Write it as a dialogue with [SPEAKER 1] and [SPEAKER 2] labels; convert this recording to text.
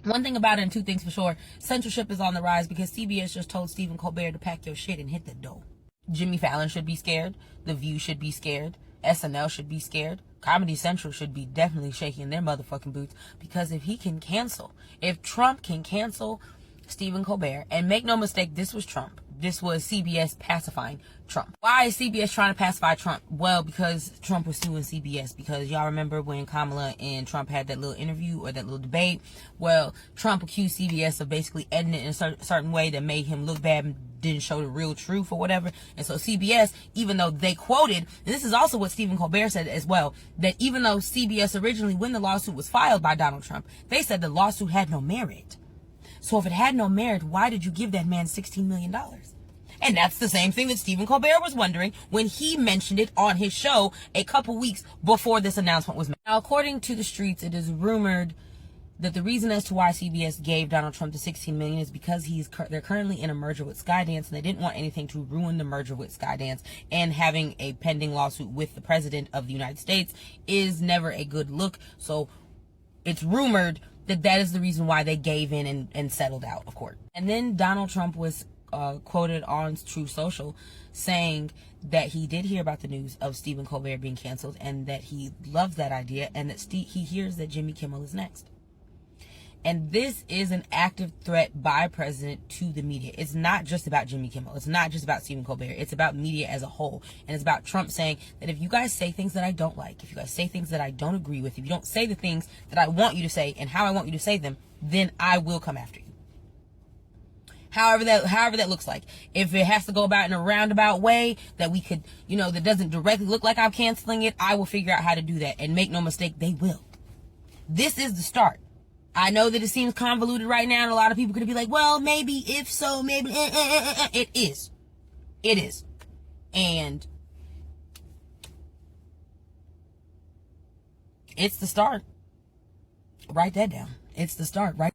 [SPEAKER 1] One thing about it, and two things for sure: censorship is on the rise because CBS just told Stephen Colbert to pack your shit and hit the door. Jimmy Fallon should be scared. The View should be scared. SNL should be scared. Comedy Central should be definitely shaking their motherfucking boots, because if Trump can cancel Stephen Colbert, and make no mistake, this was Trump. This was CBS pacifying Trump. Why is CBS trying to pacify Trump? Well, because Trump was suing CBS. Because y'all remember when Kamala and Trump had that little interview or that little debate? Well, Trump accused CBS of basically editing it in a certain way that made him look bad and didn't show the real truth or whatever. And so CBS, even though they quoted, and this is also what Stephen Colbert said as well, that even though CBS originally, when the lawsuit was filed by Donald Trump, they said the lawsuit had no merit. So if it had no merit, why did you give that man $16 million? And that's the same thing that Stephen Colbert was wondering when he mentioned it on his show a couple weeks before this announcement was made. Now, according to the streets, it is rumored that the reason as to why CBS gave Donald Trump the $16 million is because they're currently in a merger with Skydance, and they didn't want anything to ruin the merger with Skydance, and having a pending lawsuit with the President of the United States is never a good look. So it's rumored that is the reason why they gave in and settled out of court. And then Donald Trump was quoted on Truth Social saying that he did hear about the news of Stephen Colbert being canceled, and that he loves that idea, and that he hears that Jimmy Kimmel is next. And this is an active threat by President to the media. It's not just about Jimmy Kimmel. It's not just about Stephen Colbert. It's about media as a whole. And it's about Trump saying that if you guys say things that I don't like, if you guys say things that I don't agree with, if you don't say the things that I want you to say and how I want you to say them, then I will come after you. However that looks like. If it has to go about in a roundabout way that we could, that doesn't directly look like I'm canceling it, I will figure out how to do that. And make no mistake, they will. This is the start. I know that it seems convoluted right now, and a lot of people could be like, well, maybe, if so, maybe, It is. It is. And it's the start. Write that down. It's the start, right?